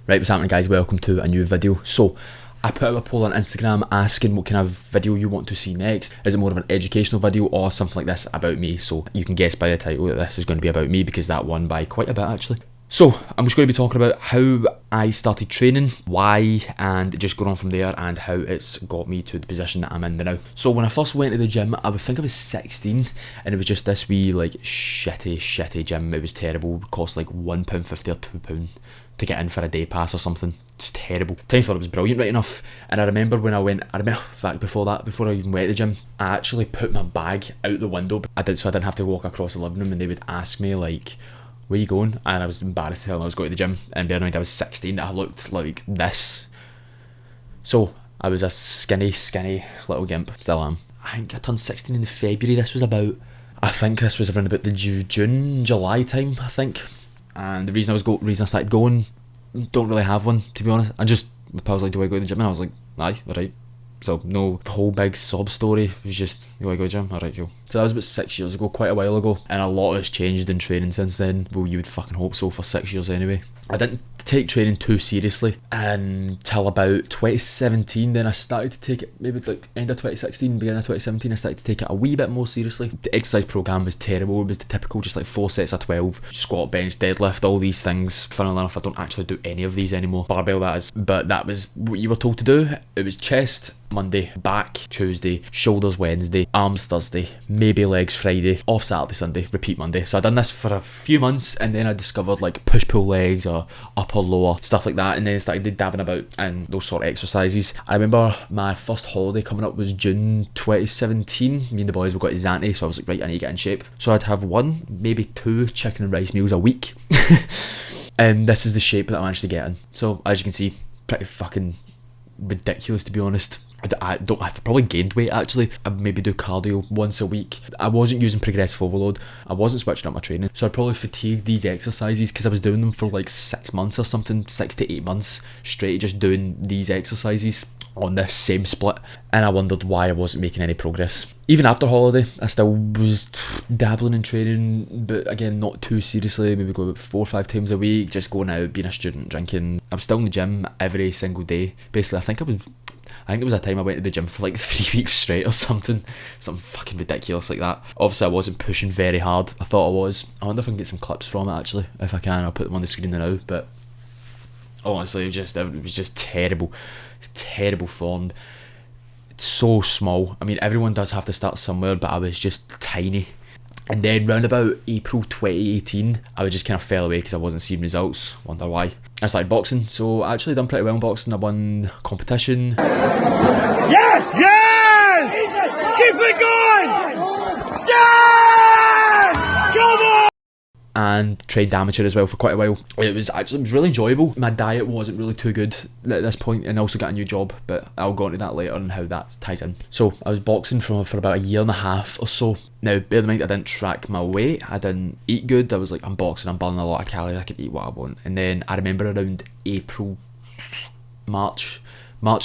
Right, what's happening guys, welcome to a new video. So, I put out a poll on Instagram asking what kind of video you want to see next. Is it more of an educational video or something like this about me? So, you can guess by the title that this is going to be about me because that won by quite a bit actually. So, I'm just going to be talking about how I started training, why, and just going on from there and how it's got me to the position that I'm in now. So, when I first went to the gym, I would think I was 16 and it was just this wee like shitty gym. It was terrible. It cost like £1.50 or £2 to get in for a day pass or something. It's terrible. Times thought it was brilliant right enough. And I remember when I went, in fact before I even went to the gym, I actually put my bag out the window. So I didn't have to walk across the living room and they would ask me like, where you going? And I was embarrassed to tell them I was going to the gym. And bear in mind I was 16, I looked like this. So I was a skinny little gimp. Still am. I think I turned 16 in February. I think this was around about the June, July time, I think. And the reason I started going, don't really have one, to be honest. I was like, do I go to the gym? And I was like, aye, alright. So no whole big sob story. It was just, do I go to the gym? Alright, cool. So that was about 6 years ago, quite a while ago. And a lot has changed in training since then. Well, you would fucking hope so for 6 years anyway. I didn't take training too seriously until about 2017. Then I started to take it, maybe like end of 2016, beginning of 2017, I started to take it a wee bit more seriously. The exercise programme was terrible. It was the typical just like 4 sets of 12, squat, bench, deadlift, all these things. Funnily enough, I don't actually do any of these anymore. Barbell that is. But that was what you were told to do. It was chest Monday, back Tuesday, shoulders Wednesday, arms Thursday, maybe legs Friday, off Saturday, Sunday, repeat Monday. So I done this for a few months and then I discovered like push-pull legs or upper lower, stuff like that, and then started dabbing about in those sort of exercises. I remember my first holiday coming up was June 2017. Me and the boys, we got to Zante, so I was like, right, I need to get in shape. So I'd have 1, maybe 2 chicken and rice meals a week. And this is the shape that I managed to get in. So as you can see, pretty fucking ridiculous to be honest. I've probably gained weight actually. I maybe do cardio once a week. I wasn't using progressive overload. I wasn't switching up my training. So I probably fatigued these exercises because I was doing them for like 6 months or something, 6 to 8 months straight, just doing these exercises on this same split. And I wondered why I wasn't making any progress. Even after holiday, I still was dabbling in training, but again, not too seriously. Maybe go about 4 or 5 times a week, just going out, being a student, drinking. I was still in the gym every single day. Basically, I think there was a time I went to the gym for like 3 weeks straight or something fucking ridiculous like that. Obviously I wasn't pushing very hard. I thought I was. I wonder if I can get some clips from it actually. If I can, I'll put them on the screen now. But honestly, it was just terrible form. It's so small. I mean, everyone does have to start somewhere, but I was just tiny. And then round about April 2018, I just kind of fell away because I wasn't seeing results. Wonder why. I started boxing, so I actually done pretty well in boxing. I won competition. Yes! Yes! Keep it going! Yes! Come on! And trained amateur as well for quite a while. It was really enjoyable. My diet wasn't really too good at this point, and also got a new job, but I'll go into that later and how that ties in. So I was boxing for about 1.5 years or so. Now bear in mind I didn't track my weight, I didn't eat good. I was like, I'm boxing, I'm burning a lot of calories, I can eat what I want. And then I remember around March,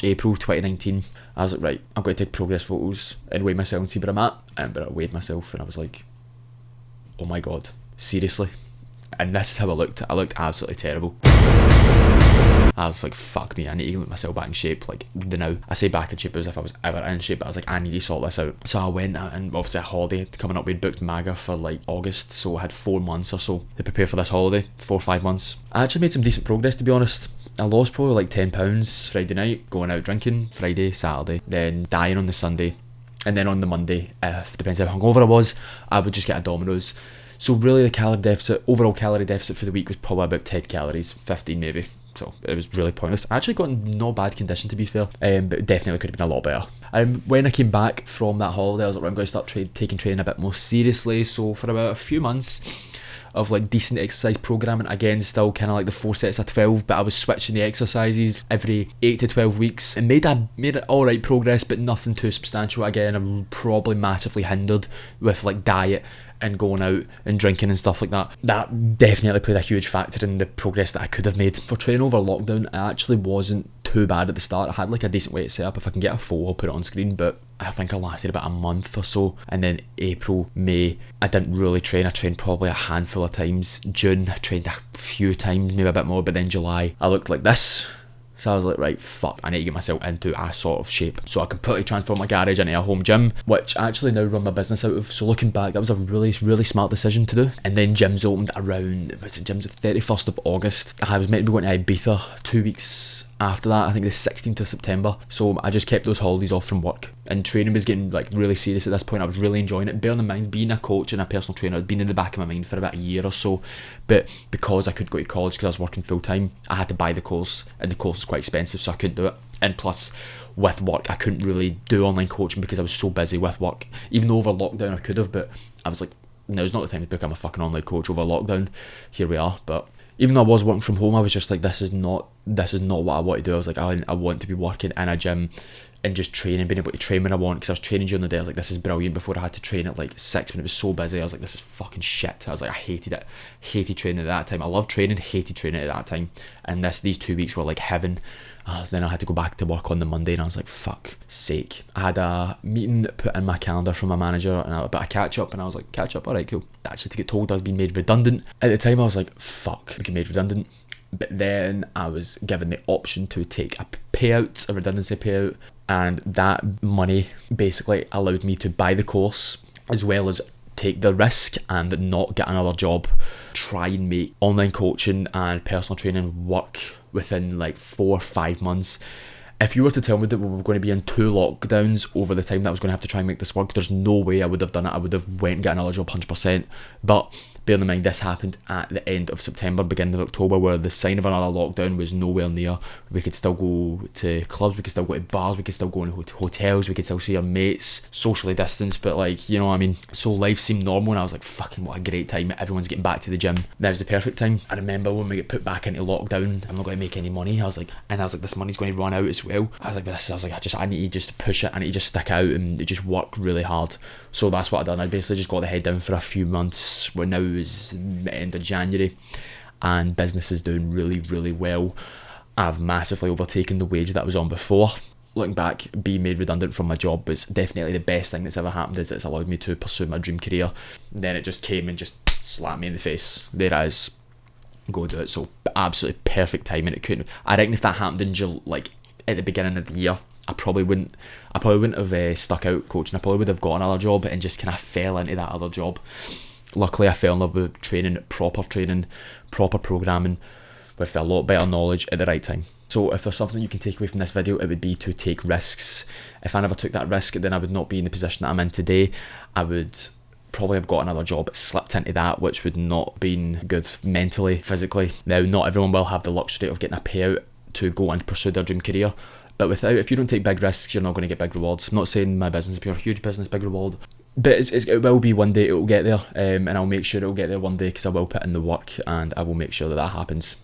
April 2019, I was like, right, I'm going to take progress photos and weigh myself and see where I'm at. But I weighed myself and I was like, oh my god, seriously? And this is how I looked. I looked absolutely terrible. I was like, fuck me, I need to get myself back in shape, like now. I say back in shape as if I was ever in shape, but I was like, I need to sort this out. So I went out, and obviously a holiday coming up, we'd booked MAGA for like August, so I had 4 months or so to prepare for this holiday, 4 or 5 months. I actually made some decent progress, to be honest. I lost probably like £10 Friday night, going out drinking Friday, Saturday, then dying on the Sunday, and then on the Monday, depends how hungover I was, I would just get a Domino's. So really the overall calorie deficit for the week was probably about 10 calories, 15 maybe. So it was really pointless. I actually got in no bad condition to be fair, but definitely could have been a lot better. When I came back from that holiday, I was like, I'm going to start taking training a bit more seriously. So for about a few months of like decent exercise programming, again still kind of like the 4 sets of 12, but I was switching the exercises every 8 to 12 weeks and made it alright progress, but nothing too substantial. Again, I'm probably massively hindered with like diet and going out and drinking and stuff like that. That definitely played a huge factor in the progress that I could have made. For training over lockdown, I actually wasn't too bad at the start. I had like a decent weight set up. If I can get a photo, I'll put it on screen, but I think I lasted about a month or so, and then April, May, I didn't really train. I trained probably a handful of times. June, I trained a few times, maybe a bit more, but then July, I looked like this. So I was like, right, fuck, I need to get myself into a sort of shape. So I completely transformed my garage into a home gym, which I actually now run my business out of. So looking back, that was a really, really smart decision to do. And then gyms opened around, gyms the 31st of August. I was meant to be going to Ibiza 2 weeks after that, I think the 16th of September. So I just kept those holidays off from work, and training was getting like really serious at this point. I was really enjoying it. Bearing in mind, being a coach and a personal trainer had been in the back of my mind for about a year or so, but because I couldn't go to college because I was working full time, I had to buy the course, and the course was quite expensive, so I couldn't do it. And plus, with work, I couldn't really do online coaching because I was so busy with work. Even though over lockdown I could have, but I was like, now's not the time to become a fucking online coach over lockdown. Here we are. But even though I was working from home, I was just like, this is not what I want to do. I was like, I want to be working in a gym and just training, being able to train when I want, because I was training during the day. I was like, this is brilliant. Before I had to train at like 6 when it was so busy, I was like, this is fucking shit. I was like, I hated it. Hated training at that time. I loved training, hated training at that time. And these 2 weeks were like heaven. Then I had to go back to work on the Monday, and I was like, fuck sake. I had a meeting put in my calendar from my manager, and a bit of catch up, and I was like, catch up, alright, cool. Actually, to get told I was being made redundant. At the time, I was like, fuck, we get made redundant. But then I was given the option to take a payout, a redundancy payout, and that money basically allowed me to buy the course as well as take the risk and not get another job. Try and make online coaching and personal training work within like 4 or 5 months. If you were to tell me that we were going to be in 2 lockdowns over the time that I was going to have to try and make this work, there's no way I would have done it. I would have went and got another job 100%. But bear in mind, this happened at the end of September, beginning of October, where the sign of another lockdown was nowhere near. We could still go to clubs, we could still go to bars, we could still go in hotels, we could still see our mates, socially distanced, but like, you know what I mean? So life seemed normal, and I was like, fucking what a great time. Everyone's getting back to the gym. That was the perfect time. I remember when we get put back into lockdown, I'm not going to make any money. I was like, this money's going to run out as well. I need to just push it. I need to just stick out and just work really hard. So that's what I done. I basically just got the head down for a few months. When now it was the end of January, and business is doing really, really well. I've massively overtaken the wage that I was on before. Looking back, being made redundant from my job was definitely the best thing that's ever happened, as it's allowed me to pursue my dream career. Then it just came and just slapped me in the face. There it is. Go do it. So absolutely perfect timing. It couldn't. I reckon if that happened in at the beginning of the year, I probably wouldn't have stuck out coaching. I probably would have got another job and just kind of fell into that other job. Luckily, I fell in love with training, proper programming, with a lot better knowledge at the right time. So if there's something you can take away from this video, it would be to take risks. If I never took that risk, then I would not be in the position that I'm in today. I would probably have got another job, slipped into that, which would not been good mentally, physically. Now, not everyone will have the luxury of getting a payout to go and pursue their dream career. But if you don't take big risks, you're not going to get big rewards. I'm not saying my business will be a huge business, big reward. But it will be one day, it will get there, and I'll make sure it will get there one day, because I will put in the work, and I will make sure that happens.